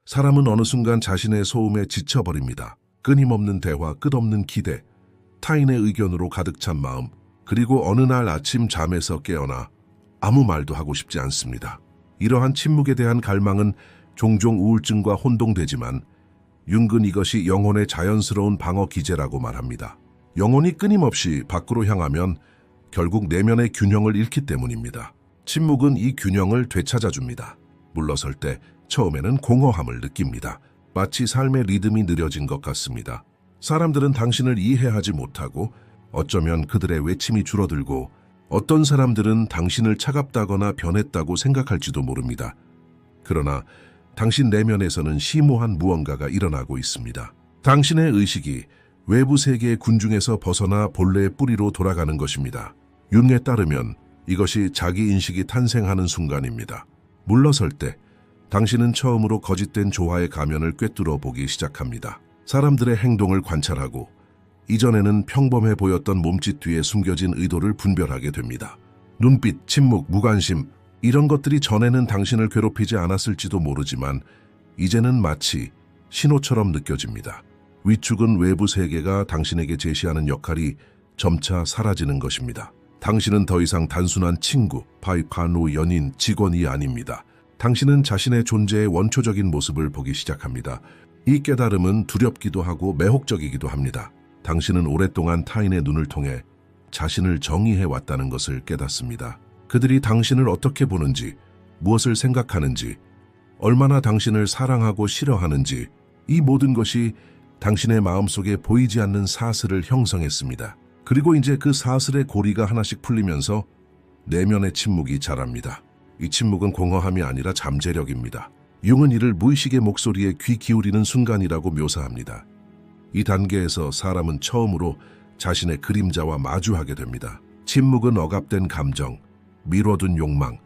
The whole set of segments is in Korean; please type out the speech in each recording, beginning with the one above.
사람은 어느 순간 자신의 소음에 지쳐버립니다. 끊임없는 대화, 끝없는 기대, 타인의 의견으로 가득 찬 마음, 그리고 어느 날 아침 잠에서 깨어나 아무 말도 하고 싶지 않습니다. 이러한 침묵에 대한 갈망은 종종 우울증과 혼동되지만 융은 이것이 영혼의 자연스러운 방어 기제라고 말합니다. 영혼이 끊임없이 밖으로 향하면 결국 내면의 균형을 잃기 때문입니다. 침묵은 이 균형을 되찾아줍니다. 물러설 때 처음에는 공허함을 느낍니다. 마치 삶의 리듬이 느려진 것 같습니다. 사람들은 당신을 이해하지 못하고 어쩌면 그들의 외침이 줄어들고 어떤 사람들은 당신을 차갑다거나 변했다고 생각할지도 모릅니다. 그러나 당신 내면에서는 심오한 무언가가 일어나고 있습니다. 당신의 의식이 외부 세계의 군중에서 벗어나 본래의 뿌리로 돌아가는 것입니다. 융에 따르면 이것이 자기인식이 탄생하는 순간입니다. 물러설 때 당신은 처음으로 거짓된 조화의 가면을 꿰뚫어 보기 시작합니다. 사람들의 행동을 관찰하고 이전에는 평범해 보였던 몸짓 뒤에 숨겨진 의도를 분별하게 됩니다. 눈빛, 침묵, 무관심, 이런 것들이 전에는 당신을 괴롭히지 않았을지도 모르지만 이제는 마치 신호처럼 느껴집니다. 위축은 외부 세계가 당신에게 제시하는 역할이 점차 사라지는 것입니다. 당신은 더 이상 단순한 친구, 파이파노, 연인, 직원이 아닙니다. 당신은 자신의 존재의 원초적인 모습을 보기 시작합니다. 이 깨달음은 두렵기도 하고 매혹적이기도 합니다. 당신은 오랫동안 타인의 눈을 통해 자신을 정의해 왔다는 것을 깨닫습니다. 그들이 당신을 어떻게 보는지, 무엇을 생각하는지, 얼마나 당신을 사랑하고 싫어하는지, 이 모든 것이 당신의 마음속에 보이지 않는 사슬을 형성했습니다. 그리고 이제 그 사슬의 고리가 하나씩 풀리면서 내면의 침묵이 자랍니다. 이 침묵은 공허함이 아니라 잠재력입니다. 융은 이를 무의식의 목소리에 귀 기울이는 순간이라고 묘사합니다. 이 단계에서 사람은 처음으로 자신의 그림자와 마주하게 됩니다. 침묵은 억압된 감정, 미뤄둔 욕망,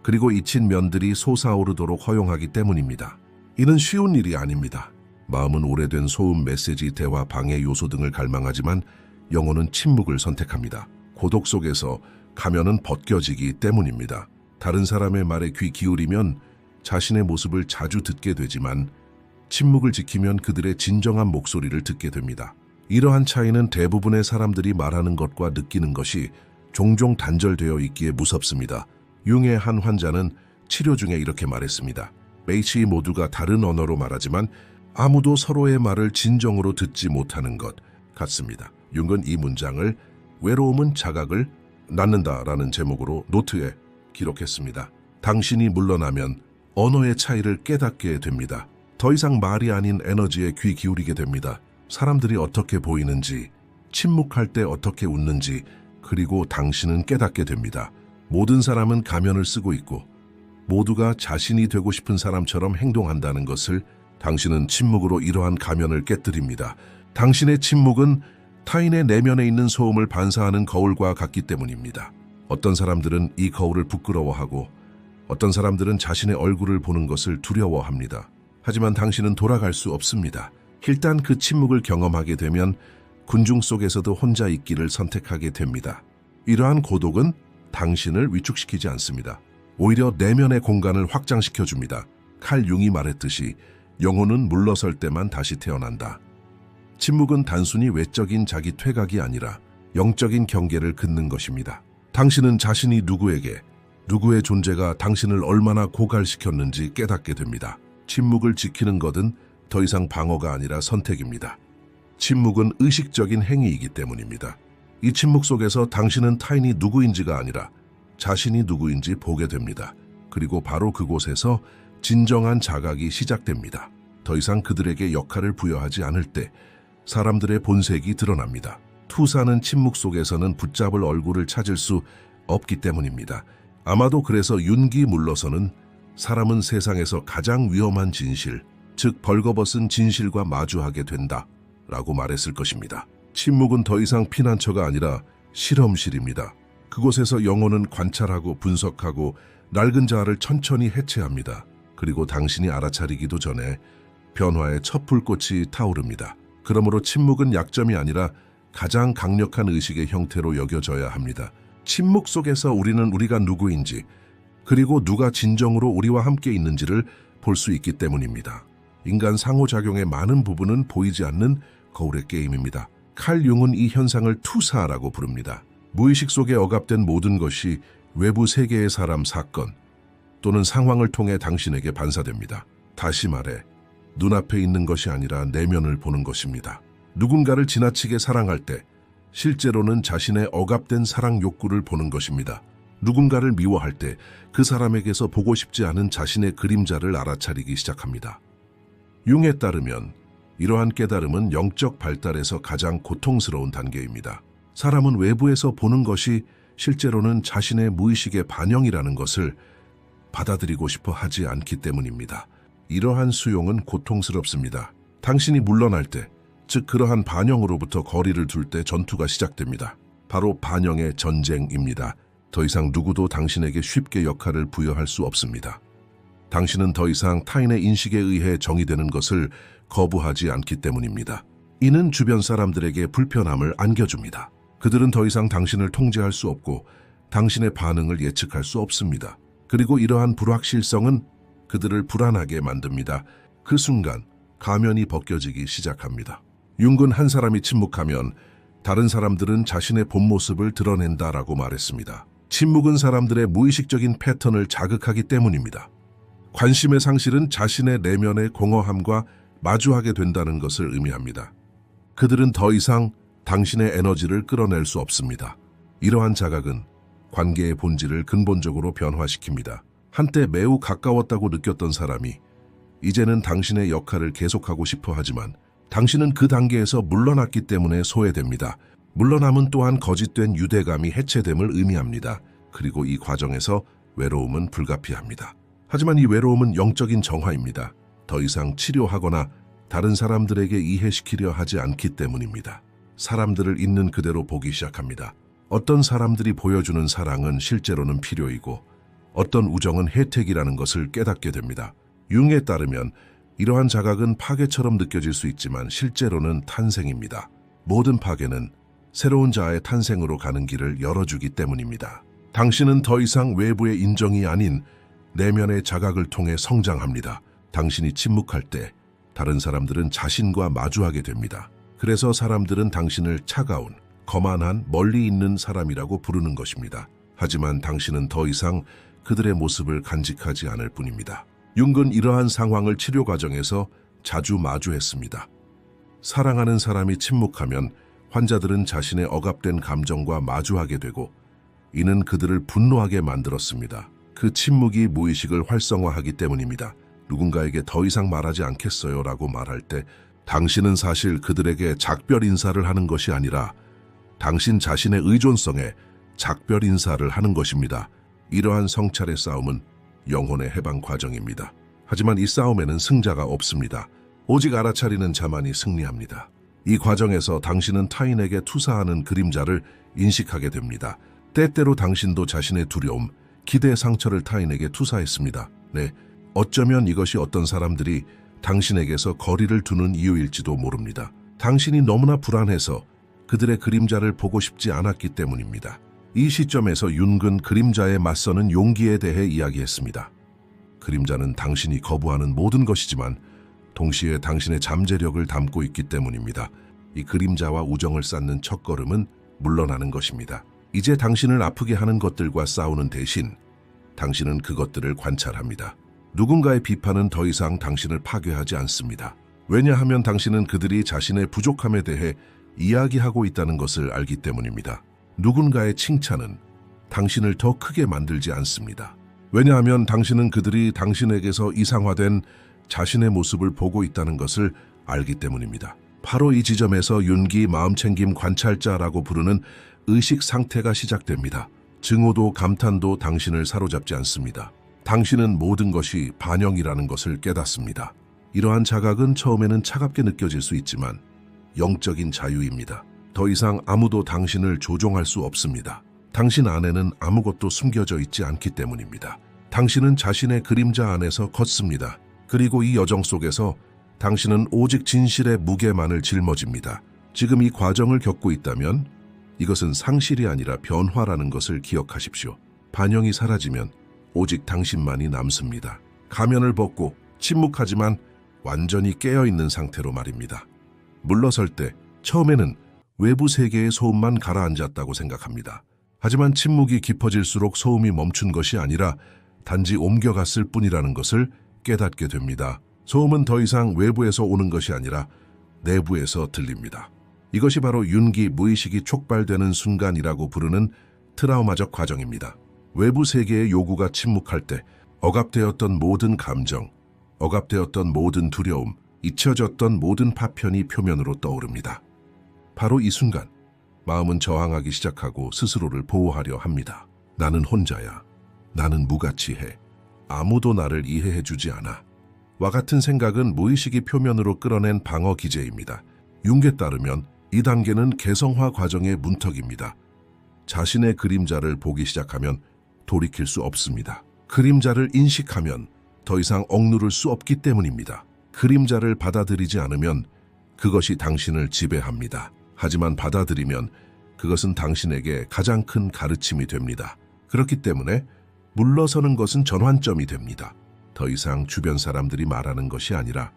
그리고 잊힌 면들이 솟아오르도록 허용하기 때문입니다. 이는 쉬운 일이 아닙니다. 마음은 오래된 소음, 메시지, 대화, 방해 요소 등을 갈망하지만 영혼은 침묵을 선택합니다. 고독 속에서 가면은 벗겨지기 때문입니다. 다른 사람의 말에 귀 기울이면 자신의 모습을 자주 듣게 되지만 침묵을 지키면 그들의 진정한 목소리를 듣게 됩니다. 이러한 차이는 대부분의 사람들이 말하는 것과 느끼는 것이 종종 단절되어 있기에 무섭습니다. 융의 한 환자는 치료 중에 이렇게 말했습니다. H 모두가 다른 언어로 말하지만 아무도 서로의 말을 진정으로 듣지 못하는 것 같습니다. 융은 이 문장을 외로움은 자각을 낳는다라는 제목으로 노트에 기록했습니다. 당신이 물러나면 언어의 차이를 깨닫게 됩니다. 더 이상 말이 아닌 에너지에 귀 기울이게 됩니다. 사람들이 어떻게 보이는지, 침묵할 때 어떻게 웃는지, 그리고 당신은 깨닫게 됩니다. 모든 사람은 가면을 쓰고 있고 모두가 자신이 되고 싶은 사람처럼 행동한다는 것을 당신은 침묵으로 이러한 가면을 깨뜨립니다. 당신의 침묵은 타인의 내면에 있는 소음을 반사하는 거울과 같기 때문입니다. 어떤 사람들은 이 거울을 부끄러워하고 어떤 사람들은 자신의 얼굴을 보는 것을 두려워합니다. 하지만 당신은 돌아갈 수 없습니다. 일단 그 침묵을 경험하게 되면 군중 속에서도 혼자 있기를 선택하게 됩니다. 이러한 고독은 당신을 위축시키지 않습니다. 오히려 내면의 공간을 확장시켜줍니다. 칼 융이 말했듯이 영혼은 물러설 때만 다시 태어난다. 침묵은 단순히 외적인 자기 퇴각이 아니라 영적인 경계를 긋는 것입니다. 당신은 자신이 누구에게, 누구의 존재가 당신을 얼마나 고갈시켰는지 깨닫게 됩니다. 침묵을 지키는 것은 더 이상 방어가 아니라 선택입니다. 침묵은 의식적인 행위이기 때문입니다. 이 침묵 속에서 당신은 타인이 누구인지가 아니라 자신이 누구인지 보게 됩니다. 그리고 바로 그곳에서 진정한 자각이 시작됩니다. 더 이상 그들에게 역할을 부여하지 않을 때 사람들의 본색이 드러납니다. 투사는 침묵 속에서는 붙잡을 얼굴을 찾을 수 없기 때문입니다. 아마도 그래서 윤기 물러서는 사람은 세상에서 가장 위험한 진실, 즉 벌거벗은 진실과 마주하게 된다 라고 말했을 것입니다. 침묵은 더 이상 피난처가 아니라 실험실입니다. 그곳에서 영혼은 관찰하고 분석하고 낡은 자아를 천천히 해체합니다. 그리고 당신이 알아차리기도 전에 변화의 첫 불꽃이 타오릅니다. 그러므로 침묵은 약점이 아니라 가장 강력한 의식의 형태로 여겨져야 합니다. 침묵 속에서 우리는 우리가 누구인지, 그리고 누가 진정으로 우리와 함께 있는지를 볼 수 있기 때문입니다. 인간 상호작용의 많은 부분은 보이지 않는 거울의 게임입니다. 칼 융은 이 현상을 투사라고 부릅니다. 무의식 속에 억압된 모든 것이 외부 세계의 사람, 사건 또는 상황을 통해 당신에게 반사됩니다. 다시 말해 눈앞에 있는 것이 아니라 내면을 보는 것입니다. 누군가를 지나치게 사랑할 때 실제로는 자신의 억압된 사랑 욕구를 보는 것입니다. 누군가를 미워할 때 그 사람에게서 보고 싶지 않은 자신의 그림자를 알아차리기 시작합니다. 융에 따르면 이러한 깨달음은 영적 발달에서 가장 고통스러운 단계입니다. 사람은 외부에서 보는 것이 실제로는 자신의 무의식의 반영이라는 것을 받아들이고 싶어 하지 않기 때문입니다. 이러한 수용은 고통스럽습니다. 당신이 물러날 때, 즉 그러한 반영으로부터 거리를 둘 때 전투가 시작됩니다. 바로 반영의 전쟁입니다. 더 이상 누구도 당신에게 쉽게 역할을 부여할 수 없습니다. 당신은 더 이상 타인의 인식에 의해 정의되는 것을 거부하지 않기 때문입니다. 이는 주변 사람들에게 불편함을 안겨줍니다. 그들은 더 이상 당신을 통제할 수 없고 당신의 반응을 예측할 수 없습니다. 그리고 이러한 불확실성은 그들을 불안하게 만듭니다. 그 순간 가면이 벗겨지기 시작합니다. 융은 한 사람이 침묵하면 다른 사람들은 자신의 본 모습을 드러낸다라고 말했습니다. 침묵은 사람들의 무의식적인 패턴을 자극하기 때문입니다. 관심의 상실은 자신의 내면의 공허함과 마주하게 된다는 것을 의미합니다. 그들은 더 이상 당신의 에너지를 끌어낼 수 없습니다. 이러한 자각은 관계의 본질을 근본적으로 변화시킵니다. 한때 매우 가까웠다고 느꼈던 사람이 이제는 당신의 역할을 계속하고 싶어 하지만 당신은 그 단계에서 물러났기 때문에 소외됩니다. 물러남은 또한 거짓된 유대감이 해체됨을 의미합니다. 그리고 이 과정에서 외로움은 불가피합니다. 하지만 이 외로움은 영적인 정화입니다. 더 이상 치료하거나 다른 사람들에게 이해시키려 하지 않기 때문입니다. 사람들을 있는 그대로 보기 시작합니다. 어떤 사람들이 보여주는 사랑은 실제로는 필요이고 어떤 우정은 혜택이라는 것을 깨닫게 됩니다. 융에 따르면 이러한 자각은 파괴처럼 느껴질 수 있지만 실제로는 탄생입니다. 모든 파괴는 새로운 자아의 탄생으로 가는 길을 열어주기 때문입니다. 당신은 더 이상 외부의 인정이 아닌 내면의 자각을 통해 성장합니다. 당신이 침묵할 때 다른 사람들은 자신과 마주하게 됩니다. 그래서 사람들은 당신을 차가운, 거만한, 멀리 있는 사람이라고 부르는 것입니다. 하지만 당신은 더 이상 그들의 모습을 간직하지 않을 뿐입니다. 융은 이러한 상황을 치료 과정에서 자주 마주했습니다. 사랑하는 사람이 침묵하면 환자들은 자신의 억압된 감정과 마주하게 되고 이는 그들을 분노하게 만들었습니다. 그 침묵이 무의식을 활성화하기 때문입니다. 누군가에게 더 이상 말하지 않겠어요 라고 말할 때 당신은 사실 그들에게 작별 인사를 하는 것이 아니라 당신 자신의 의존성에 작별 인사를 하는 것입니다. 이러한 성찰의 싸움은 영혼의 해방 과정입니다. 하지만 이 싸움에는 승자가 없습니다. 오직 알아차리는 자만이 승리합니다. 이 과정에서 당신은 타인에게 투사하는 그림자를 인식하게 됩니다. 때때로 당신도 자신의 두려움, 기대, 상처를 타인에게 투사했습니다. 네, 어쩌면 이것이 어떤 사람들이 당신에게서 거리를 두는 이유일지도 모릅니다. 당신이 너무나 불안해서 그들의 그림자를 보고 싶지 않았기 때문입니다. 이 시점에서 융은 그림자에 맞서는 용기에 대해 이야기했습니다. 그림자는 당신이 거부하는 모든 것이지만 동시에 당신의 잠재력을 담고 있기 때문입니다. 이 그림자와 우정을 쌓는 첫걸음은 물러나는 것입니다. 이제 당신을 아프게 하는 것들과 싸우는 대신 당신은 그것들을 관찰합니다. 누군가의 비판은 더 이상 당신을 파괴하지 않습니다. 왜냐하면 당신은 그들이 자신의 부족함에 대해 이야기하고 있다는 것을 알기 때문입니다. 누군가의 칭찬은 당신을 더 크게 만들지 않습니다. 왜냐하면 당신은 그들이 당신에게서 이상화된 자신의 모습을 보고 있다는 것을 알기 때문입니다. 바로 이 지점에서 윤기 마음챙김 관찰자라고 부르는 의식 상태가 시작됩니다. 증오도 감탄도 당신을 사로잡지 않습니다. 당신은 모든 것이 반영이라는 것을 깨닫습니다. 이러한 자각은 처음에는 차갑게 느껴질 수 있지만 영적인 자유입니다. 더 이상 아무도 당신을 조종할 수 없습니다. 당신 안에는 아무것도 숨겨져 있지 않기 때문입니다. 당신은 자신의 그림자 안에서 걷습니다. 그리고 이 여정 속에서 당신은 오직 진실의 무게만을 짊어집니다. 지금 이 과정을 겪고 있다면 이것은 상실이 아니라 변화라는 것을 기억하십시오. 반영이 사라지면 오직 당신만이 남습니다. 가면을 벗고 침묵하지만 완전히 깨어있는 상태로 말입니다. 물러설 때 처음에는 외부 세계의 소음만 가라앉았다고 생각합니다. 하지만 침묵이 깊어질수록 소음이 멈춘 것이 아니라 단지 옮겨갔을 뿐이라는 것을 깨닫게 됩니다. 소음은 더 이상 외부에서 오는 것이 아니라 내부에서 들립니다. 이것이 바로 윤기 무의식이 촉발되는 순간이라고 부르는 트라우마적 과정입니다. 외부 세계의 요구가 침묵할 때 억압되었던 모든 감정, 억압되었던 모든 두려움, 잊혀졌던 모든 파편이 표면으로 떠오릅니다. 바로 이 순간 마음은 저항하기 시작하고 스스로를 보호하려 합니다. 나는 혼자야. 나는 무가치해. 아무도 나를 이해해주지 않아. 와 같은 생각은 무의식이 표면으로 끌어낸 방어 기제입니다. 융에 따르면 이 단계는 개성화 과정의 문턱입니다. 자신의 그림자를 보기 시작하면 돌이킬 수 없습니다. 그림자를 인식하면 더 이상 억누를 수 없기 때문입니다. 그림자를 받아들이지 않으면 그것이 당신을 지배합니다. 하지만 받아들이면 그것은 당신에게 가장 큰 가르침이 됩니다. 그렇기 때문에 물러서는 것은 전환점이 됩니다. 더 이상 주변 사람들이 말하는 것이 아니라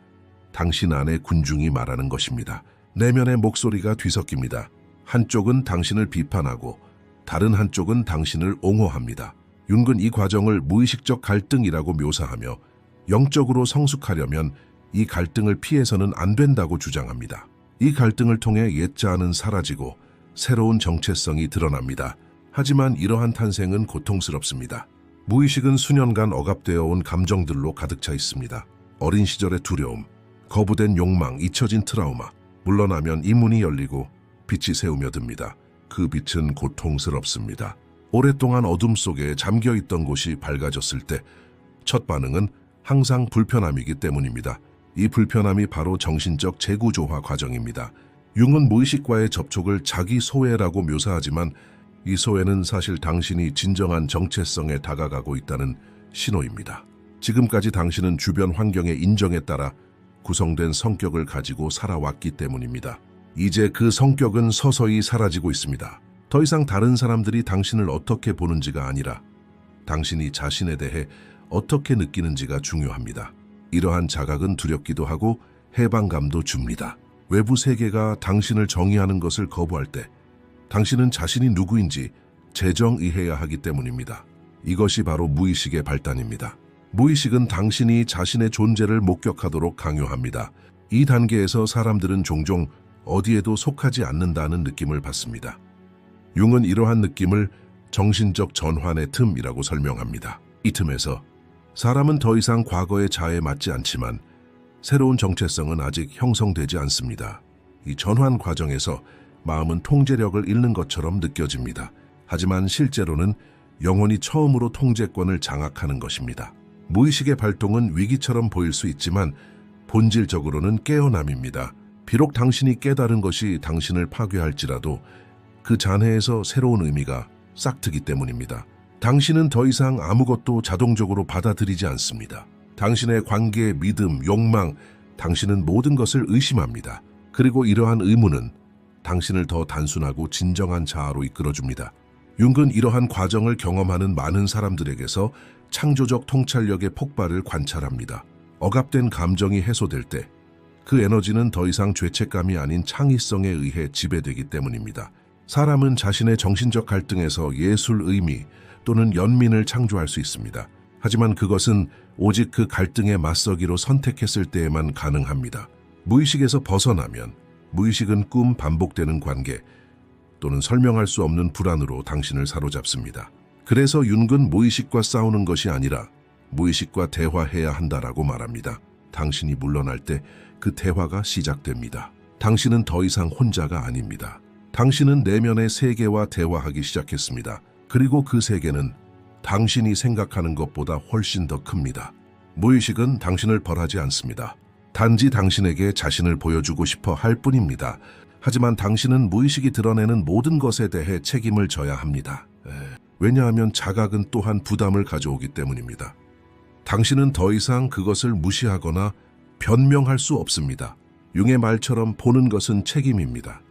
당신 안의 군중이 말하는 것입니다. 내면의 목소리가 뒤섞입니다. 한쪽은 당신을 비판하고 다른 한쪽은 당신을 옹호합니다. 융은 이 과정을 무의식적 갈등이라고 묘사하며 영적으로 성숙하려면 이 갈등을 피해서는 안 된다고 주장합니다. 이 갈등을 통해 옛자아는 사라지고 새로운 정체성이 드러납니다. 하지만 이러한 탄생은 고통스럽습니다. 무의식은 수년간 억압되어 온 감정들로 가득 차 있습니다. 어린 시절의 두려움, 거부된 욕망, 잊혀진 트라우마. 물러나면 이 문이 열리고 빛이 새우며듭니다. 그 빛은 고통스럽습니다. 오랫동안 어둠 속에 잠겨있던 곳이 밝아졌을 때 첫 반응은 항상 불편함이기 때문입니다. 이 불편함이 바로 정신적 재구조화 과정입니다. 융은 무의식과의 접촉을 자기 소외라고 묘사하지만 이 소외는 사실 당신이 진정한 정체성에 다가가고 있다는 신호입니다. 지금까지 당신은 주변 환경의 인정에 따라 구성된 성격을 가지고 살아왔기 때문입니다. 이제 그 성격은 서서히 사라지고 있습니다. 더 이상 다른 사람들이 당신을 어떻게 보는지가 아니라 당신이 자신에 대해 어떻게 느끼는지가 중요합니다. 이러한 자각은 두렵기도 하고 해방감도 줍니다. 외부 세계가 당신을 정의하는 것을 거부할 때 당신은 자신이 누구인지 재정의해야 하기 때문입니다. 이것이 바로 무의식의 발단입니다. 무의식은 당신이 자신의 존재를 목격하도록 강요합니다. 이 단계에서 사람들은 종종 어디에도 속하지 않는다는 느낌을 받습니다. 융은 이러한 느낌을 정신적 전환의 틈이라고 설명합니다. 이 틈에서 사람은 더 이상 과거의 자아에 맞지 않지만 새로운 정체성은 아직 형성되지 않습니다. 이 전환 과정에서 마음은 통제력을 잃는 것처럼 느껴집니다. 하지만 실제로는 영혼이 처음으로 통제권을 장악하는 것입니다. 무의식의 발동은 위기처럼 보일 수 있지만 본질적으로는 깨어남입니다. 비록 당신이 깨달은 것이 당신을 파괴할지라도 그 잔해에서 새로운 의미가 싹트기 때문입니다. 당신은 더 이상 아무것도 자동적으로 받아들이지 않습니다. 당신의 관계, 믿음, 욕망, 당신은 모든 것을 의심합니다. 그리고 이러한 의문은 당신을 더 단순하고 진정한 자아로 이끌어줍니다. 융은 이러한 과정을 경험하는 많은 사람들에게서 창조적 통찰력의 폭발을 관찰합니다. 억압된 감정이 해소될 때 그 에너지는 더 이상 죄책감이 아닌 창의성에 의해 지배되기 때문입니다. 사람은 자신의 정신적 갈등에서 예술 의미 또는 연민을 창조할 수 있습니다. 하지만 그것은 오직 그 갈등에 맞서기로 선택했을 때에만 가능합니다. 무의식에서 벗어나면 무의식은 꿈, 반복되는 관계 또는 설명할 수 없는 불안으로 당신을 사로잡습니다. 그래서 융은 무의식과 싸우는 것이 아니라 무의식과 대화해야 한다라고 말합니다. 당신이 물러날 때 그 대화가 시작됩니다. 당신은 더 이상 혼자가 아닙니다. 당신은 내면의 세계와 대화하기 시작했습니다. 그리고 그 세계는 당신이 생각하는 것보다 훨씬 더 큽니다. 무의식은 당신을 벌하지 않습니다. 단지 당신에게 자신을 보여주고 싶어 할 뿐입니다. 하지만 당신은 무의식이 드러내는 모든 것에 대해 책임을 져야 합니다. 왜냐하면 자각은 또한 부담을 가져오기 때문입니다. 당신은 더 이상 그것을 무시하거나 변명할 수 없습니다. 융의 말처럼 보는 것은 책임입니다.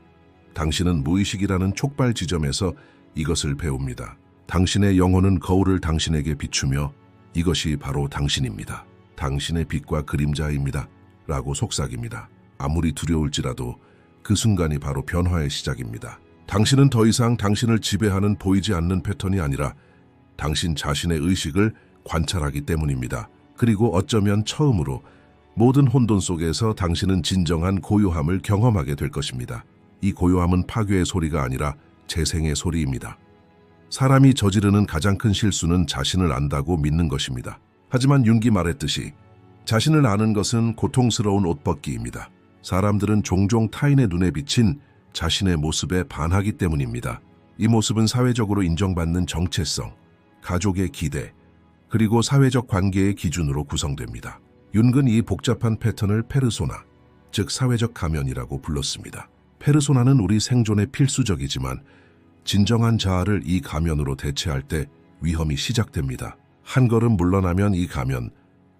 당신은 무의식이라는 촉발 지점에서 이것을 배웁니다. 당신의 영혼은 거울을 당신에게 비추며 이것이 바로 당신입니다. 당신의 빛과 그림자입니다. 라고 속삭입니다. 아무리 두려울지라도 그 순간이 바로 변화의 시작입니다. 당신은 더 이상 당신을 지배하는 보이지 않는 패턴이 아니라 당신 자신의 의식을 관찰하기 때문입니다. 그리고 어쩌면 처음으로 모든 혼돈 속에서 당신은 진정한 고요함을 경험하게 될 것입니다. 이 고요함은 파괴의 소리가 아니라 재생의 소리입니다. 사람이 저지르는 가장 큰 실수는 자신을 안다고 믿는 것입니다. 하지만 융기 말했듯이 자신을 아는 것은 고통스러운 옷벗기입니다. 사람들은 종종 타인의 눈에 비친 자신의 모습에 반하기 때문입니다. 이 모습은 사회적으로 인정받는 정체성, 가족의 기대, 그리고 사회적 관계의 기준으로 구성됩니다. 융은 이 복잡한 패턴을 페르소나, 즉 사회적 가면이라고 불렀습니다. 페르소나는 우리 생존에 필수적이지만 진정한 자아를 이 가면으로 대체할 때 위험이 시작됩니다. 한 걸음 물러나면 이 가면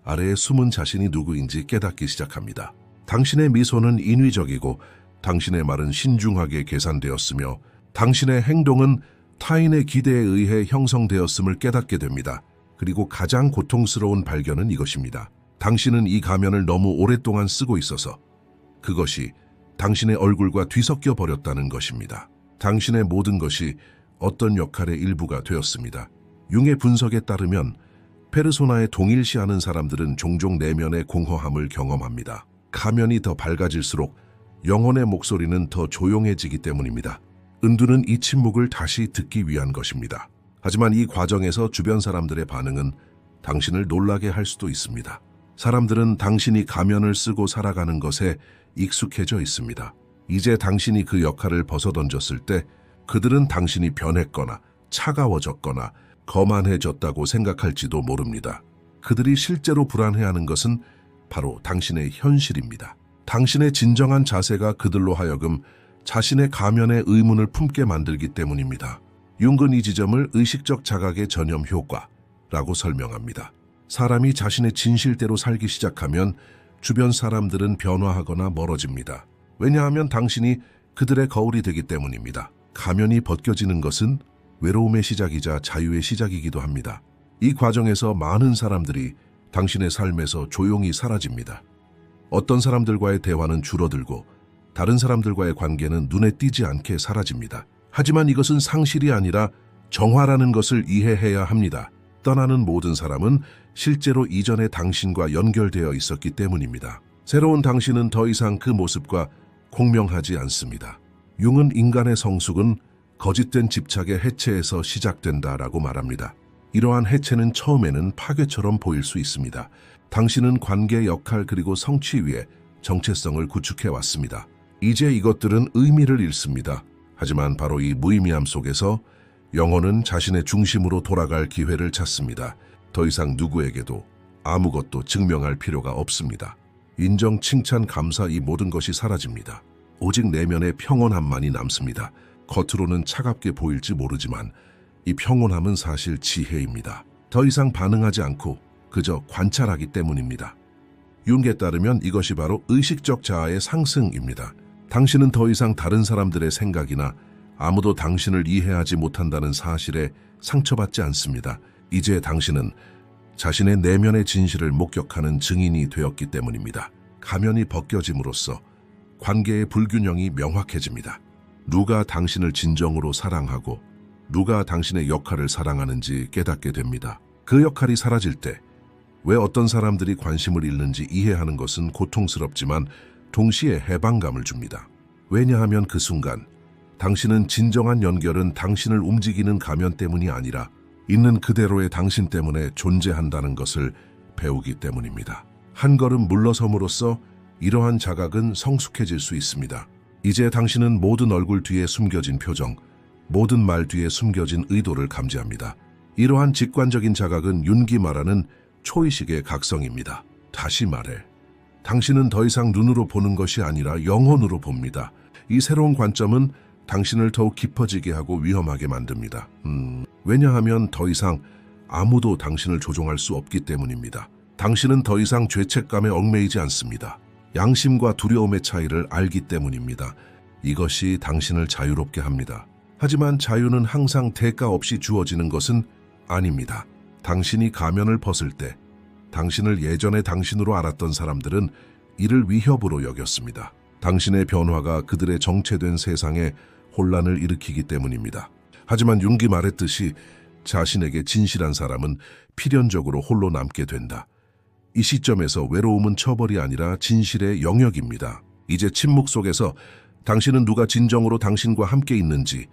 아래에 숨은 자신이 누구인지 깨닫기 시작합니다. 당신의 미소는 인위적이고 당신의 말은 신중하게 계산되었으며 당신의 행동은 타인의 기대에 의해 형성되었음을 깨닫게 됩니다. 그리고 가장 고통스러운 발견은 이것입니다. 당신은 이 가면을 너무 오랫동안 쓰고 있어서 그것이 당신의 얼굴과 뒤섞여 버렸다는 것입니다. 당신의 모든 것이 어떤 역할의 일부가 되었습니다. 융의 분석에 따르면 페르소나에 동일시하는 사람들은 종종 내면의 공허함을 경험합니다. 가면이 더 밝아질수록 영혼의 목소리는 더 조용해지기 때문입니다. 은두는 이 침묵을 다시 듣기 위한 것입니다. 하지만 이 과정에서 주변 사람들의 반응은 당신을 놀라게 할 수도 있습니다. 사람들은 당신이 가면을 쓰고 살아가는 것에 익숙해져 있습니다. 이제 당신이 그 역할을 벗어던졌을 때 그들은 당신이 변했거나 차가워졌거나 거만해졌다고 생각할지도 모릅니다. 그들이 실제로 불안해하는 것은 바로 당신의 현실입니다. 당신의 진정한 자세가 그들로 하여금 자신의 가면에 의문을 품게 만들기 때문입니다. 융은 이 지점을 의식적 자각의 전염 효과라고 설명합니다. 사람이 자신의 진실대로 살기 시작하면 주변 사람들은 변화하거나 멀어집니다. 왜냐하면 당신이 그들의 거울이 되기 때문입니다. 가면이 벗겨지는 것은 외로움의 시작이자 자유의 시작이기도 합니다. 이 과정에서 많은 사람들이 당신의 삶에서 조용히 사라집니다. 어떤 사람들과의 대화는 줄어들고 다른 사람들과의 관계는 눈에 띄지 않게 사라집니다. 하지만 이것은 상실이 아니라 정화라는 것을 이해해야 합니다. 떠나는 모든 사람은 실제로 이전의 당신과 연결되어 있었기 때문입니다. 새로운 당신은 더 이상 그 모습과 공명하지 않습니다. 융은 인간의 성숙은 거짓된 집착의 해체에서 시작된다라고 말합니다. 이러한 해체는 처음에는 파괴처럼 보일 수 있습니다. 당신은 관계, 역할 그리고 성취 위에 정체성을 구축해 왔습니다. 이제 이것들은 의미를 잃습니다. 하지만 바로 이 무의미함 속에서 영혼은 자신의 중심으로 돌아갈 기회를 찾습니다. 더 이상 누구에게도 아무것도 증명할 필요가 없습니다. 인정, 칭찬, 감사 이 모든 것이 사라집니다. 오직 내면의 평온함만이 남습니다. 겉으로는 차갑게 보일지 모르지만 이 평온함은 사실 지혜입니다. 더 이상 반응하지 않고 그저 관찰하기 때문입니다. 융에 따르면 이것이 바로 의식적 자아의 상승입니다. 당신은 더 이상 다른 사람들의 생각이나 아무도 당신을 이해하지 못한다는 사실에 상처받지 않습니다. 이제 당신은 자신의 내면의 진실을 목격하는 증인이 되었기 때문입니다. 가면이 벗겨짐으로써 관계의 불균형이 명확해집니다. 누가 당신을 진정으로 사랑하고 누가 당신의 역할을 사랑하는지 깨닫게 됩니다. 그 역할이 사라질 때 왜 어떤 사람들이 관심을 잃는지 이해하는 것은 고통스럽지만 동시에 해방감을 줍니다. 왜냐하면 그 순간 당신은 진정한 연결은 당신을 움직이는 가면 때문이 아니라 있는 그대로의 당신 때문에 존재한다는 것을 배우기 때문입니다. 한 걸음 물러섬으로써 이러한 자각은 성숙해질 수 있습니다. 이제 당신은 모든 얼굴 뒤에 숨겨진 표정, 모든 말 뒤에 숨겨진 의도를 감지합니다. 이러한 직관적인 자각은 융이 말하는 초의식의 각성입니다. 다시 말해, 당신은 더 이상 눈으로 보는 것이 아니라 영혼으로 봅니다. 이 새로운 관점은 당신을 더욱 깊어지게 하고 위험하게 만듭니다. 왜냐하면 더 이상 아무도 당신을 조종할 수 없기 때문입니다. 당신은 더 이상 죄책감에 얽매이지 않습니다. 양심과 두려움의 차이를 알기 때문입니다. 이것이 당신을 자유롭게 합니다. 하지만 자유는 항상 대가 없이 주어지는 것은 아닙니다. 당신이 가면을 벗을 때 당신을 예전의 당신으로 알았던 사람들은 이를 위협으로 여겼습니다. 당신의 변화가 그들의 정체된 세상에 혼란을 일으키기 때문입니다. 하지만 융이 말했듯이 자신에게 진실한 사람은 필연적으로 홀로 남게 된다. 이 시점에서 외로움은 처벌이 아니라 진실의 영역입니다. 이제 침묵 속에서 당신은 누가 진정으로 당신과 함께 있는지,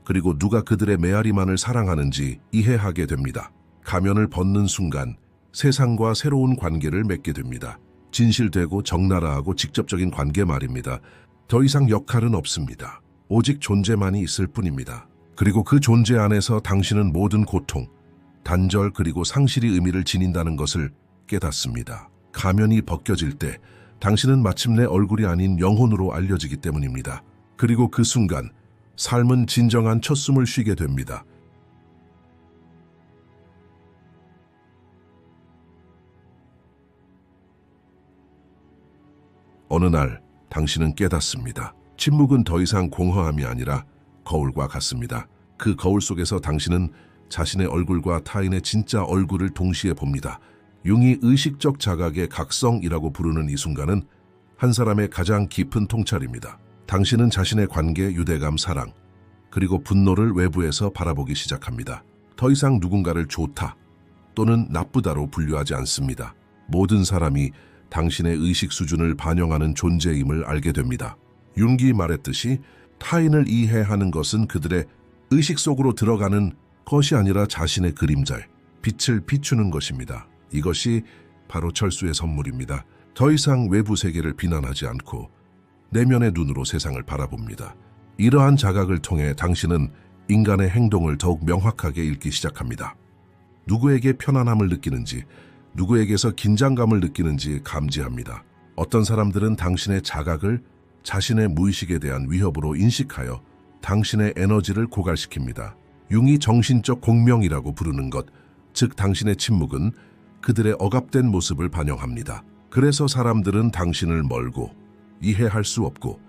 그리고 누가 그들의 메아리만을 사랑하는지 이해하게 됩니다. 가면을 벗는 순간 세상과 새로운 관계를 맺게 됩니다. 진실되고 적나라하고 직접적인 관계 말입니다. 더 이상 역할은 없습니다. 오직 존재만이 있을 뿐입니다. 그리고 그 존재 안에서 당신은 모든 고통, 단절 그리고 상실의 의미를 지닌다는 것을 깨닫습니다. 가면이 벗겨질 때 당신은 마침내 얼굴이 아닌 영혼으로 알려지기 때문입니다. 그리고 그 순간 삶은 진정한 첫 숨을 쉬게 됩니다. 어느 날 당신은 깨닫습니다. 침묵은 더 이상 공허함이 아니라 거울과 같습니다. 그 거울 속에서 당신은 자신의 얼굴과 타인의 진짜 얼굴을 동시에 봅니다. 융이 의식적 자각의 각성이라고 부르는 이 순간은 한 사람의 가장 깊은 통찰입니다. 당신은 자신의 관계, 유대감, 사랑, 그리고 분노를 외부에서 바라보기 시작합니다. 더 이상 누군가를 좋다 또는 나쁘다로 분류하지 않습니다. 모든 사람이 당신의 의식 수준을 반영하는 존재임을 알게 됩니다. 융이 말했듯이 타인을 이해하는 것은 그들의 의식 속으로 들어가는 것이 아니라 자신의 그림자에 빛을 비추는 것입니다. 이것이 바로 철수의 선물입니다. 더 이상 외부 세계를 비난하지 않고 내면의 눈으로 세상을 바라봅니다. 이러한 자각을 통해 당신은 인간의 행동을 더욱 명확하게 읽기 시작합니다. 누구에게 편안함을 느끼는지, 누구에게서 긴장감을 느끼는지 감지합니다. 어떤 사람들은 당신의 자각을 자신의 무의식에 대한 위협으로 인식하여 당신의 에너지를 고갈시킵니다. 융이 정신적 공명이라고 부르는 것, 즉 당신의 침묵은 그들의 억압된 모습을 반영합니다. 그래서 사람들은 당신을 멀고 이해할 수 없고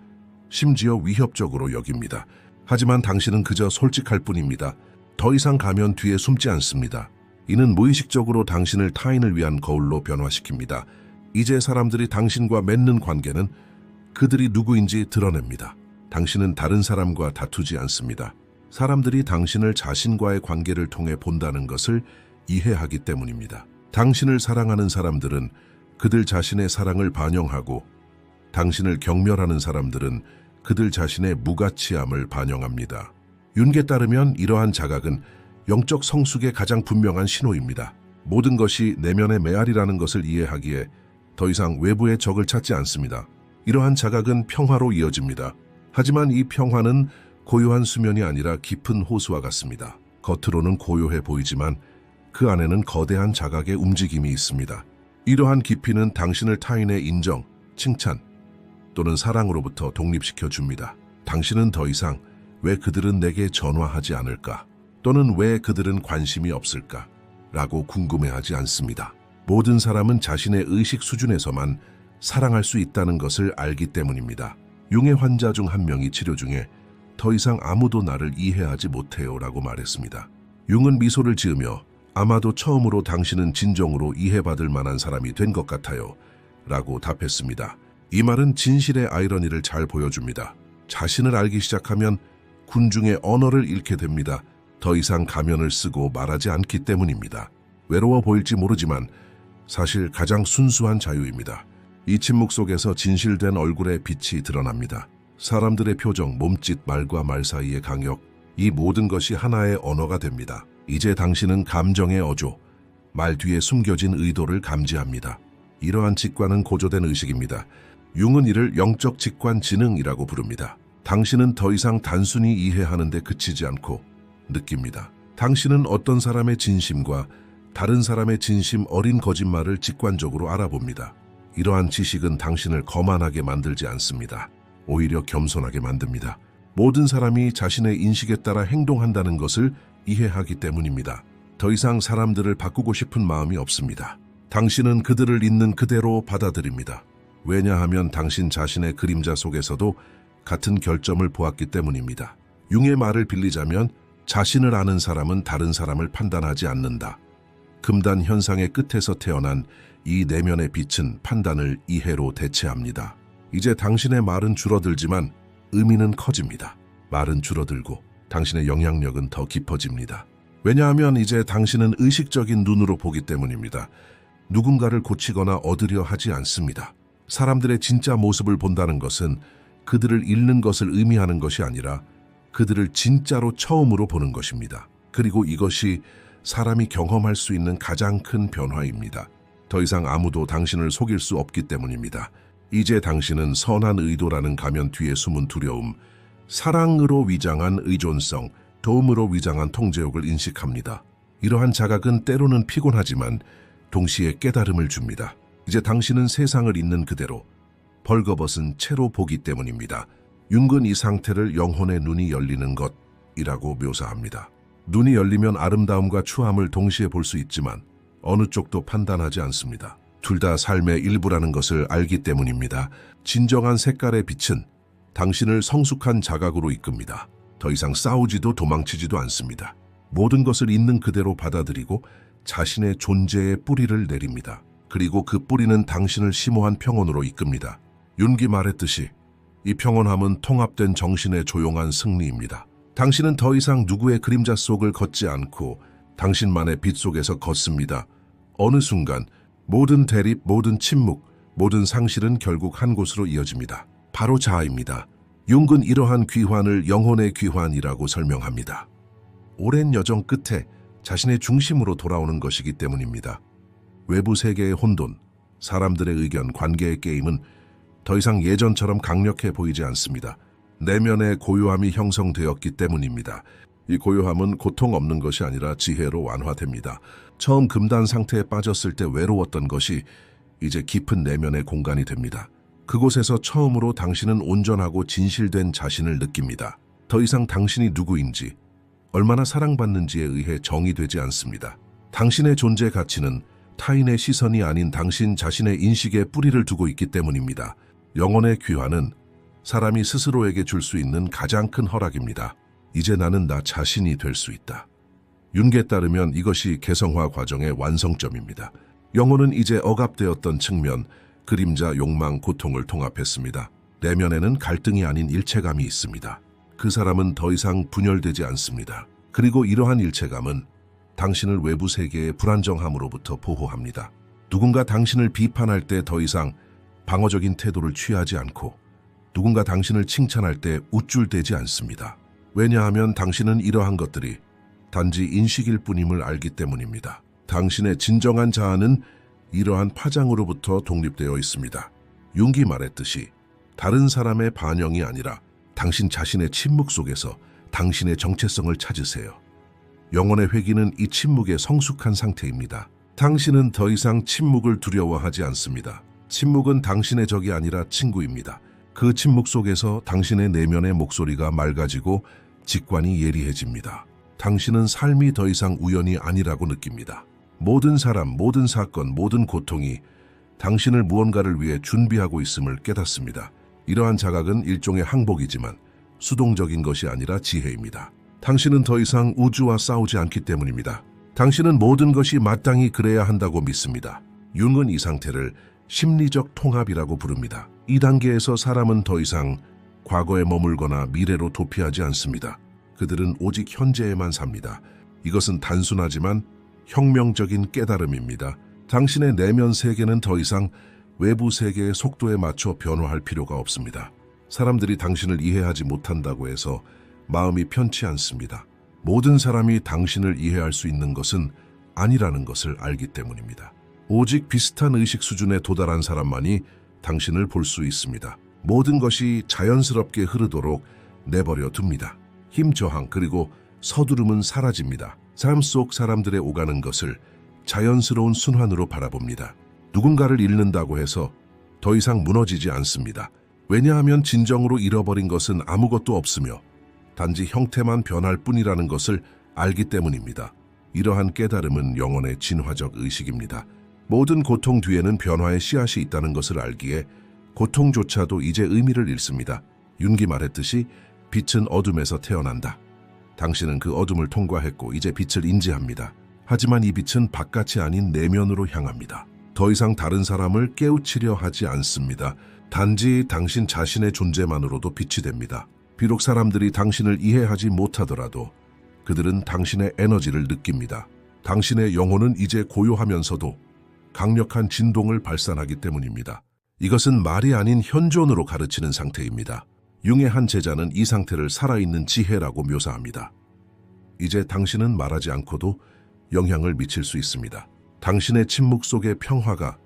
심지어 위협적으로 여깁니다. 하지만 당신은 그저 솔직할 뿐입니다. 더 이상 가면 뒤에 숨지 않습니다. 이는 무의식적으로 당신을 타인을 위한 거울로 변화시킵니다. 이제 사람들이 당신과 맺는 관계는 그들이 누구인지 드러냅니다. 당신은 다른 사람과 다투지 않습니다. 사람들이 당신을 자신과의 관계를 통해 본다는 것을 이해하기 때문입니다. 당신을 사랑하는 사람들은 그들 자신의 사랑을 반영하고 당신을 경멸하는 사람들은 그들 자신의 무가치함을 반영합니다. 융에 따르면 이러한 자각은 영적 성숙의 가장 분명한 신호입니다. 모든 것이 내면의 메아리라는 것을 이해하기에 더 이상 외부의 적을 찾지 않습니다. 이러한 자각은 평화로 이어집니다. 하지만 이 평화는 고요한 수면이 아니라 깊은 호수와 같습니다. 겉으로는 고요해 보이지만 그 안에는 거대한 자각의 움직임이 있습니다. 이러한 깊이는 당신을 타인의 인정, 칭찬 또는 사랑으로부터 독립시켜 줍니다. 당신은 더 이상 왜 그들은 내게 전화하지 않을까 또는 왜 그들은 관심이 없을까 라고 궁금해하지 않습니다. 모든 사람은 자신의 의식 수준에서만 사랑할 수 있다는 것을 알기 때문입니다. 융의 환자 중 한 명이 치료 중에 더 이상 아무도 나를 이해하지 못해요 라고 말했습니다. 융은 미소를 지으며 아마도 처음으로 당신은 진정으로 이해받을 만한 사람이 된 것 같아요 라고 답했습니다. 이 말은 진실의 아이러니를 잘 보여줍니다. 자신을 알기 시작하면 군중의 언어를 잃게 됩니다. 더 이상 가면을 쓰고 말하지 않기 때문입니다. 외로워 보일지 모르지만 사실 가장 순수한 자유입니다. 이 침묵 속에서 진실된 얼굴의 빛이 드러납니다. 사람들의 표정, 몸짓, 말과 말 사이의 강역, 이 모든 것이 하나의 언어가 됩니다. 이제 당신은 감정의 어조, 말 뒤에 숨겨진 의도를 감지합니다. 이러한 직관은 고조된 의식입니다. 융은 이를 영적 직관 지능이라고 부릅니다. 당신은 더 이상 단순히 이해하는 데 그치지 않고 느낍니다. 당신은 어떤 사람의 진심과 다른 사람의 진심 어린 거짓말을 직관적으로 알아봅니다. 이러한 지식은 당신을 거만하게 만들지 않습니다. 오히려 겸손하게 만듭니다. 모든 사람이 자신의 인식에 따라 행동한다는 것을 이해하기 때문입니다. 더 이상 사람들을 바꾸고 싶은 마음이 없습니다. 당신은 그들을 있는 그대로 받아들입니다. 왜냐하면 당신 자신의 그림자 속에서도 같은 결점을 보았기 때문입니다. 융의 말을 빌리자면 자신을 아는 사람은 다른 사람을 판단하지 않는다. 금단 현상의 끝에서 태어난 이 내면의 빛은 판단을 이해로 대체합니다. 이제 당신의 말은 줄어들지만 의미는 커집니다. 말은 줄어들고 당신의 영향력은 더 깊어집니다. 왜냐하면 이제 당신은 의식적인 눈으로 보기 때문입니다. 누군가를 고치거나 얻으려 하지 않습니다. 사람들의 진짜 모습을 본다는 것은 그들을 잃는 것을 의미하는 것이 아니라 그들을 진짜로 처음으로 보는 것입니다. 그리고 이것이 사람이 경험할 수 있는 가장 큰 변화입니다. 더 이상 아무도 당신을 속일 수 없기 때문입니다. 이제 당신은 선한 의도라는 가면 뒤에 숨은 두려움, 사랑으로 위장한 의존성, 도움으로 위장한 통제욕을 인식합니다. 이러한 자각은 때로는 피곤하지만 동시에 깨달음을 줍니다. 이제 당신은 세상을 있는 그대로 벌거벗은 채로 보기 때문입니다. 융은 이 상태를 영혼의 눈이 열리는 것이라고 묘사합니다. 눈이 열리면 아름다움과 추함을 동시에 볼 수 있지만 어느 쪽도 판단하지 않습니다. 둘 다 삶의 일부라는 것을 알기 때문입니다. 진정한 색깔의 빛은 당신을 성숙한 자각으로 이끕니다. 더 이상 싸우지도 도망치지도 않습니다. 모든 것을 있는 그대로 받아들이고 자신의 존재의 뿌리를 내립니다. 그리고 그 뿌리는 당신을 심오한 평온으로 이끕니다. 윤기 말했듯이 이 평온함은 통합된 정신의 조용한 승리입니다. 당신은 더 이상 누구의 그림자 속을 걷지 않고 당신만의 빛 속에서 걷습니다. 어느 순간 모든 대립, 모든 침묵, 모든 상실은 결국 한 곳으로 이어집니다. 바로 자아입니다. 융은 이러한 귀환을 영혼의 귀환이라고 설명합니다. 오랜 여정 끝에 자신의 중심으로 돌아오는 것이기 때문입니다. 외부 세계의 혼돈, 사람들의 의견, 관계의 게임은 더 이상 예전처럼 강력해 보이지 않습니다. 내면의 고요함이 형성되었기 때문입니다. 이 고요함은 고통 없는 것이 아니라 지혜로 완화됩니다. 처음 금단 상태에 빠졌을 때 외로웠던 것이 이제 깊은 내면의 공간이 됩니다. 그곳에서 처음으로 당신은 온전하고 진실된 자신을 느낍니다. 더 이상 당신이 누구인지, 얼마나 사랑받는지에 의해 정의되지 않습니다. 당신의 존재 가치는 타인의 시선이 아닌 당신 자신의 인식에 뿌리를 두고 있기 때문입니다. 영혼의 귀환은 사람이 스스로에게 줄 수 있는 가장 큰 허락입니다. 이제 나는 나 자신이 될 수 있다. 윤계에 따르면 이것이 개성화 과정의 완성점입니다. 영혼은 이제 억압되었던 측면, 그림자, 욕망, 고통을 통합했습니다. 내면에는 갈등이 아닌 일체감이 있습니다. 그 사람은 더 이상 분열되지 않습니다. 그리고 이러한 일체감은 당신을 외부 세계의 불안정함으로부터 보호합니다. 누군가 당신을 비판할 때 더 이상 방어적인 태도를 취하지 않고 누군가 당신을 칭찬할 때 우쭐대지 않습니다. 왜냐하면 당신은 이러한 것들이 단지 인식일 뿐임을 알기 때문입니다. 당신의 진정한 자아는 이러한 파장으로부터 독립되어 있습니다. 융이 말했듯이 다른 사람의 반영이 아니라 당신 자신의 침묵 속에서 당신의 정체성을 찾으세요. 영혼의 회귀는 이 침묵의 성숙한 상태입니다. 당신은 더 이상 침묵을 두려워하지 않습니다. 침묵은 당신의 적이 아니라 친구입니다. 그 침묵 속에서 당신의 내면의 목소리가 맑아지고 직관이 예리해집니다. 당신은 삶이 더 이상 우연이 아니라고 느낍니다. 모든 사람, 모든 사건, 모든 고통이 당신을 무언가를 위해 준비하고 있음을 깨닫습니다. 이러한 자각은 일종의 항복이지만 수동적인 것이 아니라 지혜입니다. 당신은 더 이상 우주와 싸우지 않기 때문입니다. 당신은 모든 것이 마땅히 그래야 한다고 믿습니다. 융은 이 상태를 심리적 통합이라고 부릅니다. 이 단계에서 사람은 더 이상 과거에 머물거나 미래로 도피하지 않습니다. 그들은 오직 현재에만 삽니다. 이것은 단순하지만 혁명적인 깨달음입니다. 당신의 내면 세계는 더 이상 외부 세계의 속도에 맞춰 변화할 필요가 없습니다. 사람들이 당신을 이해하지 못한다고 해서 마음이 편치 않습니다. 모든 사람이 당신을 이해할 수 있는 것은 아니라는 것을 알기 때문입니다. 오직 비슷한 의식 수준에 도달한 사람만이 당신을 볼 수 있습니다. 모든 것이 자연스럽게 흐르도록 내버려 둡니다. 힘 저항 그리고 서두름은 사라집니다. 삶 속 사람들의 오가는 것을 자연스러운 순환으로 바라봅니다. 누군가를 잃는다고 해서 더 이상 무너지지 않습니다. 왜냐하면 진정으로 잃어버린 것은 아무것도 없으며 단지 형태만 변할 뿐이라는 것을 알기 때문입니다. 이러한 깨달음은 영혼의 진화적 의식입니다. 모든 고통 뒤에는 변화의 씨앗이 있다는 것을 알기에 고통조차도 이제 의미를 잃습니다. 윤기 말했듯이 빛은 어둠에서 태어난다. 당신은 그 어둠을 통과했고 이제 빛을 인지합니다. 하지만 이 빛은 바깥이 아닌 내면으로 향합니다. 더 이상 다른 사람을 깨우치려 하지 않습니다. 단지 당신 자신의 존재만으로도 빛이 됩니다. 비록 사람들이 당신을 이해하지 못하더라도 그들은 당신의 에너지를 느낍니다. 당신의 영혼은 이제 고요하면서도 강력한 진동을 발산하기 때문입니다. 이것은 말이 아닌 현존으로 가르치는 상태입니다. 융의 한 제자는 이 상태를 살아있는 지혜라고 묘사합니다. 이제 당신은 말하지 않고도 영향을 미칠 수 있습니다. 당신의 침묵 속에 평화가,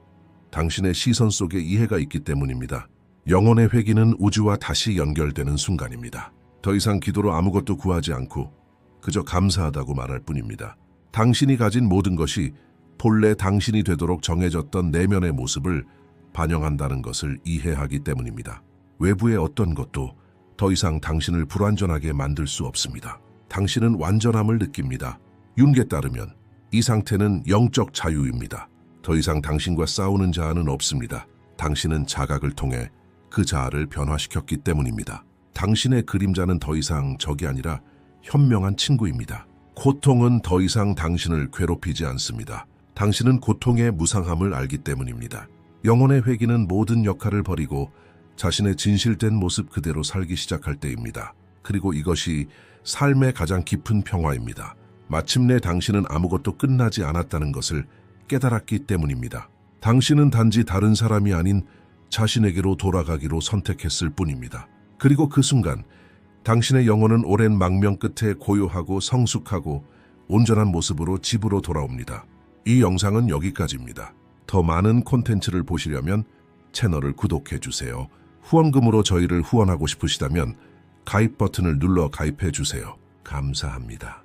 당신의 시선 속에 이해가 있기 때문입니다. 영혼의 회귀는 우주와 다시 연결되는 순간입니다. 더 이상 기도로 아무것도 구하지 않고 그저 감사하다고 말할 뿐입니다. 당신이 가진 모든 것이 본래 당신이 되도록 정해졌던 내면의 모습을 반영한다는 것을 이해하기 때문입니다. 외부의 어떤 것도 더 이상 당신을 불완전하게 만들 수 없습니다. 당신은 완전함을 느낍니다. 융에 따르면 이 상태는 영적 자유입니다. 더 이상 당신과 싸우는 자아는 없습니다. 당신은 자각을 통해 그 자아를 변화시켰기 때문입니다. 당신의 그림자는 더 이상 적이 아니라 현명한 친구입니다. 고통은 더 이상 당신을 괴롭히지 않습니다. 당신은 고통의 무상함을 알기 때문입니다. 영혼의 회귀는 모든 역할을 버리고 자신의 진실된 모습 그대로 살기 시작할 때입니다. 그리고 이것이 삶의 가장 깊은 평화입니다. 마침내 당신은 아무것도 끝나지 않았다는 것을 깨달았기 때문입니다. 당신은 단지 다른 사람이 아닌 자신에게로 돌아가기로 선택했을 뿐입니다. 그리고 그 순간 당신의 영혼은 오랜 망명 끝에 고요하고 성숙하고 온전한 모습으로 집으로 돌아옵니다. 이 영상은 여기까지입니다. 더 많은 콘텐츠를 보시려면 채널을 구독해주세요. 후원금으로 저희를 후원하고 싶으시다면 가입 버튼을 눌러 가입해주세요. 감사합니다.